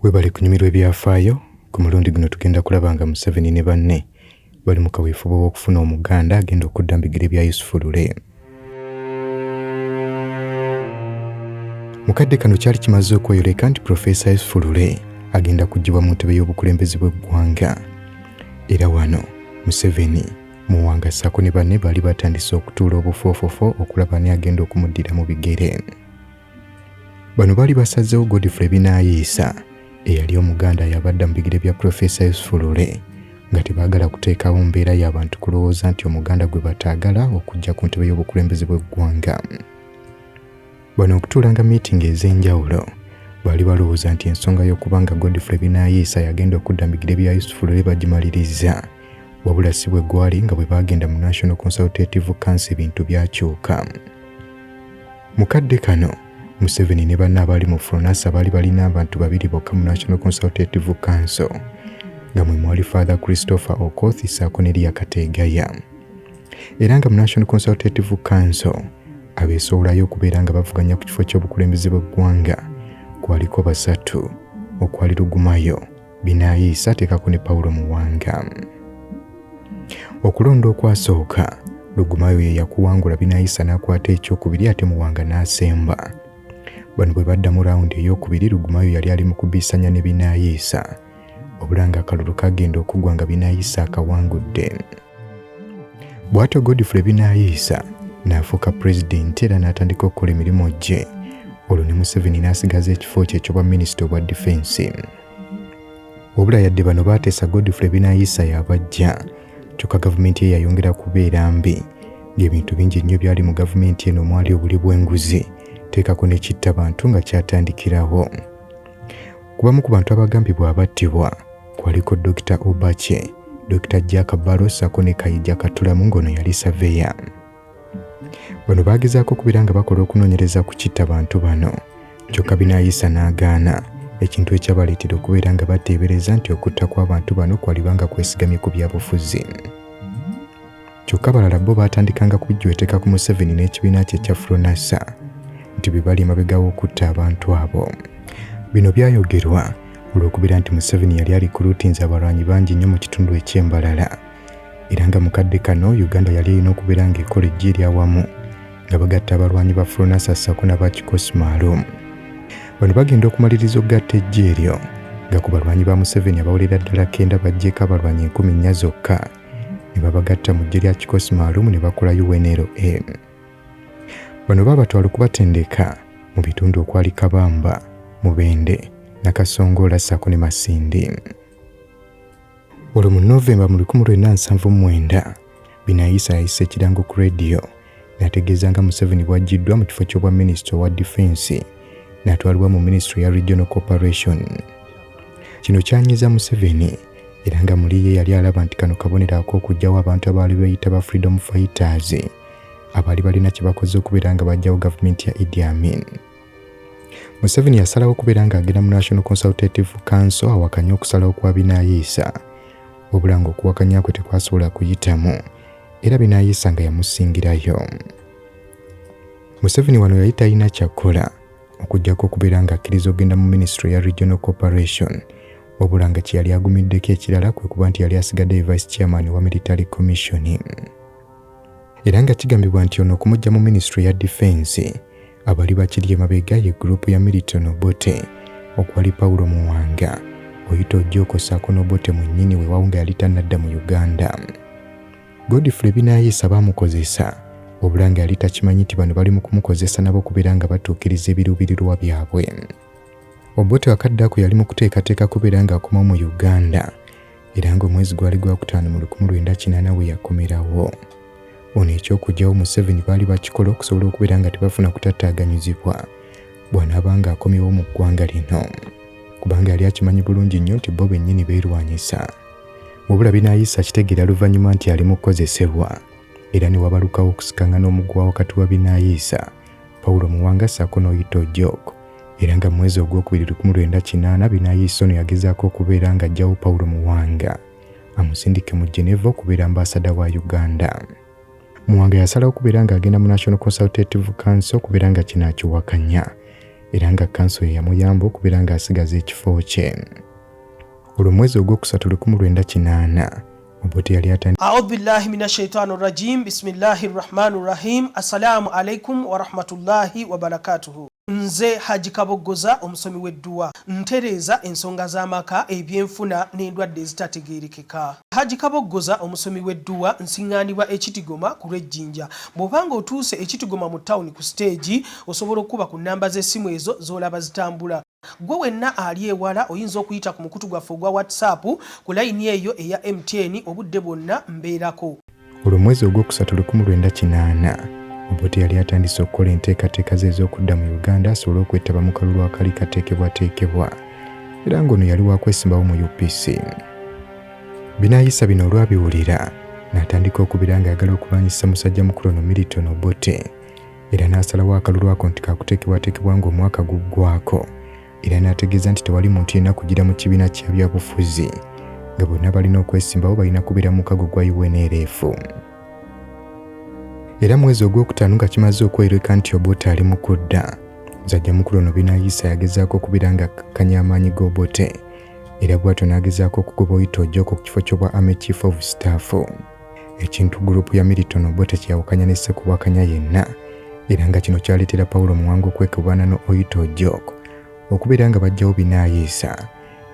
Webale kunyumirwa ebyafaayo ku mulundi guno tugenda kulaba nga Museveni ne banne bali mu kaweefube w'okufuna omuganda agenda okudda mu bigere bya Yusufu Lule. Mukadde kano kyali kimaze okweyoleka nti Profesa Yusufu Lule agenda kuggyibwa mu ntebe y'obukulembeze bw'eggwanga. Era wano Museveni, Muwanga ssaako ne banne baali batandise okutuula obufoofofo okulaba ani agenda okumuddira mu bigere. Bano baali basazeewo Godfrey Binayisa eyali omuganda yabadda mu bigere bya Profesa Yusufu Lule nga tebaagala kuteekawo mbeera y'abantu kulowooza nti omuganda gwe bataagala okujja ku ntebe y'obukulembeze bw'eggwanga. Bano okutuulanga miitingi ez'enjawulo baali balowooza nti ensonga y'okuba nga Godfrey Binayisa yagenda okudda mu bigere bya Yusufu Lule bagimaliriza, wabula si bwe gwali nga bwe baagenda mu National Consultative Council ebintu byakyuka. Mukadde kano Museveni ne banne abaali mu Fronasa baali balina abantu babiri bokka mu National Consultative Council nga mwe mwali Father Christopher Okoth ssaako ne Elia Kateegaya. Era nga mu National Consultative Council abeesowolayo okubeera nga bavuganya ku kifo ky'obukulembeze bw'eggwanga kwaliko basatu, okwali Lugumayo, Binayisa ateekako ne Paulo Muwanga. Okulonda okwasooka Lugumayo ye yakuwangula, Binayisa n'akwata ekyokubiri ate Muwanga n'asemba. Bano bwe baddamu raawundi ey'okubiri Lugumayo yali ali mu kubiisanya ne Binayisa, wabula nga akalulu kagenda okugwa nga Binayisa akawangudde. Bw'atyo Godfrey Binayisa n'afuuka pulezidenti era n'atandika okukola emirimu gye. Olwo ne Museveni n'asigaza ekifo kye eky'obwa minisita obwa difensi. Wabula yadde bano baateesa Godfrey Binayisa yabajja, kyokka gavumenti ye yayongera kubeera mbi ng'ebintu bingi nnyo byali mu gavumenti eno omwali obuli bw'enguzi teekako ne kittabantu nga kyatandikirawo. Kubamu ku bantu abagambibwa abattibwa kwaliko Dr. Obache, Dr. Jack Barrow ssaako ne Kayija Katulamu ng'ono yali saveya. Bano baagezaako okubeera nga bakola okunoonyereza ku kittabantu bano, kyokka Binayisa n'agaana, ekintu ekyabaleetera okubeera nga bateebereza nti okutta kw'abantu bano kwalibanga kwesigamye ku byabufuzi. Kyokka balala bo baatandikanga kubijweteeka ku Museveni n'ekibiina kye ekya Fronasa nti bwe bali emabega w'okutta abantu abo. Bino byayogerwa olw'okubeera nti Museveni yali alikuluutinze abalwanyi bangi nnyo mu kitundu eky'embalala, era nga mukadde kano Uganda yali erina okubeera ng'ekola eggi eryawamu nga bagatta abalwanyi ba Fronasa ssaako n'aba Kikosimaalo. Bano bagenda okumaliriza okugatta eggi eryo nga ku balwanyi ba Museveni abawolera ddala 9 baggyeko abalwanyi 14 zokka ne babagatta mu ggye lya Kikosimaalo ne bakola UNLA. Bano baabatwala okubatendeka mu bitundu okwali Kabamba, Mubende, Nakasongola ssaako ne Masindi. Olwo mu Novemba 1979 Binayisa yayise ekirango ku rediyo n'ategeeza nga Museveni bw'aggiddwa mu kifo ky'obwa minisita owa difensi n'atwalibwa mu Ministry ya Regional Cooperation. Kino kyanyiza Museveni era nga muli ye yali alaba nti kano kabonero ak'okuggyawo abantu abaali beeyita ba Freedom Fighters abaali balina kye bakoze okubeera nga baggyawo gavumenti ya Idi Amin. Museveni yasalawo okubeera ng'agenda mu National Consultative Council awakanya okusalawo kwa Binayisa, wabula ng'okuwakanya kwe tekwasobola kuyitamu era Binayisa nga yamusingirayo. Museveni wano yali talina kyakkola okuggyako okubeera ng'akkiriza okugenda mu Ministry ya Regional Cooperation, wabula nga kye yali agumiddeko ekirala kwe kuba nti yali asigadde Vice Chairman wa Military Commission. Era nga kigambibwa nti ono okumujja mu Ministry ya Defense abali bakiri emabega ye group ya Milton Obote, okwali Paulo Muwanga, Oyito Joko ssaako n'Obote mwennyini we wawunga yali tannadda mu Uganda. Godfrey Binayisa baamukozesa, wabula nga yali takimanyi nti bano bali mu kumukozesa nabo okubeera nga batuukiriza ebiruubirirwa byabwe. Obote wakaddako yali mu kuteekateeka kubeera ng'akoma mu Uganda, era ng'omwezi gwali gwakutaano mu 1980 we yakomerawo. Ono ekyokugyawo Museveni baali bakikola okusobola okubeera nga tebafuna kutattaaganyizibwa bw'anaaba nga akomyewo mu ggwanga lino, kubanga yali akimanyi bulungi nnyo nti bo bennyini beerwanyisa. Wabula Binayisa kitegeera luvannyuma nti ali mu kukozesebwa, era ne wabalukawo okusikanga n'omuggwa wakati wa Binayisa, Paulo Muwanga ssaako n'Oyito Joko, era nga mu mwezi ogwokubiri 1980 Binayisa ono yagezaako okubeera ng'aggyawo Paulo Muwanga amusindike mu Geneva okubeera ambasada wa Uganda. Muwanga yasalawo okubeera ng'agenda mu National Consultative Council okubeera nga kino akiwakanya, era nga kanso yamuyamba okubeera ng'asigaza ekifo kye. Olwo mwezi ogwokusatu 1998 Obote yali atandika A'udhu billahi minash shaitanir rajim. Bismillahir rahmanir rahim. Assalamu alaikum wa rahmatullahi wa barakatuhu. Nze Haji Kaboggoza omusomi w'edduwa ntereeza ensonga z'amaka ebyenfuna n'endwadde ezitategeerekeka. Haji Kaboggoza omusomi w'edduwa nsiŋŋaanibwa Ekitigoma ku Lwejjinja. Bw'obanga otuuse Ekitigoma mu ttawuni ku siteegi osobola okuba ku nnamba z'essimu ezo z'olaba zitambula. Gwe wenna ali ewala oyinza okuyita ku mukutu gwaffe ogwa WhatsApp ku layini eyo eya MTN obudde bwonna mbeerako. Olwo mwezi ogwokusatu 1998 Obote yali atandise okukola enteekateeka ze ez'okudda mu Uganda asobole okwetaba mu kalulu akali kateekebwateekebwa era ng'ono yali wakwesimbawo mu UPC. Binaayisa bino olwabiwulira n'atandika okubeera ng'ayagala okulwanyisa musajja mukulu ono Milton Obote era n'asalawo akalulu ako nti kakuteekebwateekebwa ng'omwaka guggwako era n'ategeeza nti tewali muntu yenna kugira mu kibiina kya byabufuzi nga bonna balina okwesimbawo balina kubeera mu mukago gwa UNLF. Era mwezi ogwokutaano nga kimaze okwereka nti Obote ali mu kudda, musajja mukulu ono Binaayisa yagezaako okubeera ng'akkakkanya amaanyi g'Obote era bw'atyo n'agezaako okugoba oyita Ojoko ku kifo ky'obwa Army Chief of Staff, ekintu gurupu ya Milton Obote kyawukanya ne Ssekubwakanya yenna era nga kino kyaleetera Paulo Muwanga okwekubaana no Oyita Ojoko okubeera nga bajjawo Binaayisa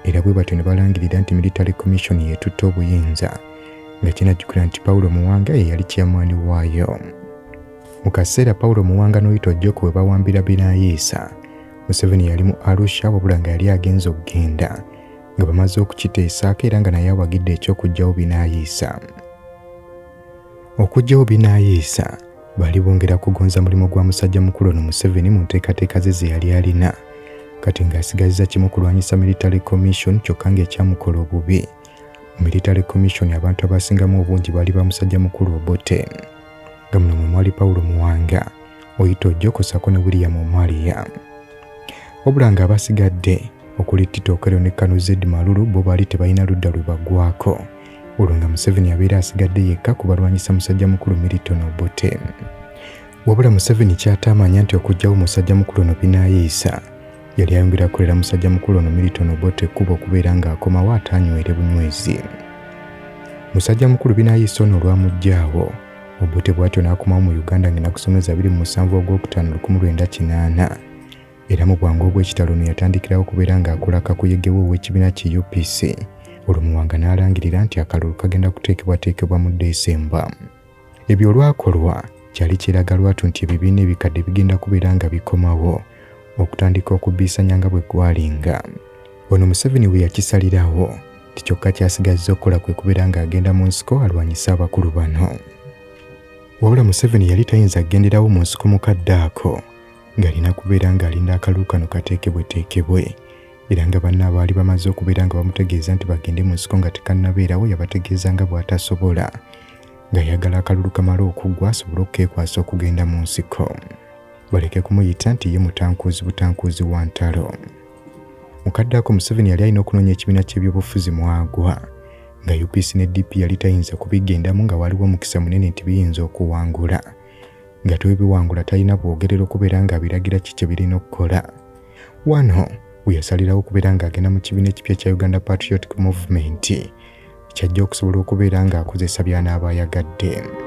era bwe batyo ne balangirira nti Military Commission yeetutta obuyinza nga kinajjukira nti Paulo Muwanga ye yali chairman waayo. Mu kaseera Paulo Muwanga n'Oyita Ojoko we bawambira Binaayisa, Museveni yali mu Arusha wabula nga yali agenza okugenda nga bamaze okukiteesaako era nga naye awagidde eky'okuggyawo Binaayisa. Okuggyawo Binaayisa baali bongera kugonza mulimu gwa musajja mukulu ono Museveni mu nteekateeka ze yali alina kati ng'asigazza kimu kulwanyisa Military Commission kyokka ng'ekyamukola obubi. Mu Military Commission abantu abasingamu obungi baali ba musajja mukulu Obote nga muno mwe mwali Paulo Muwanga, Oyita Ojoko ssaako ne William Omalia. Wabula ng'abasigadde okuli Tito Okello ne Kano Z Malulu bo baali tebalina ludda lwe baggwako olwo nga Museveni abeera asigadde yekka kubalwanyisa musajja mukulu Milton Obote. Wabula Museveni ky'ataamanya nti okuggyawo musajja mukulu ono Binaayisa yali ayongera kukolera musajja mukulu ono Milton Obote ekkubo okubeera ng'akomawo ataanywere bunywezi. Musajja mukulu Binaayisa ono olwamuggyaawo Obote bw'atyo n'akomawo mu Uganda ng'ennaku 27 Ogwokutaano 1998 era mu bwangu obw'ekitalo ono yatandikirawo okubeera ng'akola kakuyegewo ow'ekibiina ki UPC olwo Muwanga n'alangirira nti akalulu kagenda kuteekebwateekebwa mu Desemba. Ebyo olwakolwa kyali kiraga lwatu nti ebibiina ebikadde bigenda kubeera nga bikomawo okutandika okubbiisanya nga bwe gwalinga. Ono Museveni we yakisalirawo nti kyokka ky'asigazza okukola kwe kubeera ng'agenda Munsiko alwanyisa abakulu bano. Wabula Museveni yali tayinza kugenderawo Munsiko mukadde ako ng'alina kubeera ng'alinda akalulu kano kateekebweteekebwe era nga banna abaali bamaze okubeera nga bamutegeeza nti bagende Munsiko nga tekannabeerawo yabategeeza nga bw'atasobola ng'ayagala akalulu kamala okuggwa asobole okukeekwasa okugenda Munsiko. Baleke kumuyita nti ye butankuuzi wa ntalo. Mukadde ako Museveni yali alina okunoonya ekibiina ky'ebyobufuzi mwagwa nga UPC ne DP yali tayinza kubigendamu nga waliwo omukisa munene nti biyinza okuwangula nga tebiwangula talina bwogerera okubeera ng'abiragira kiki birina okukola. Wano we yasalirawo okubeera ng'agenda mu kibiina ekipya kya Uganda Patriotic Movement kyajja okusobola okubeera ng'akozesa by'anaaba ayagadde.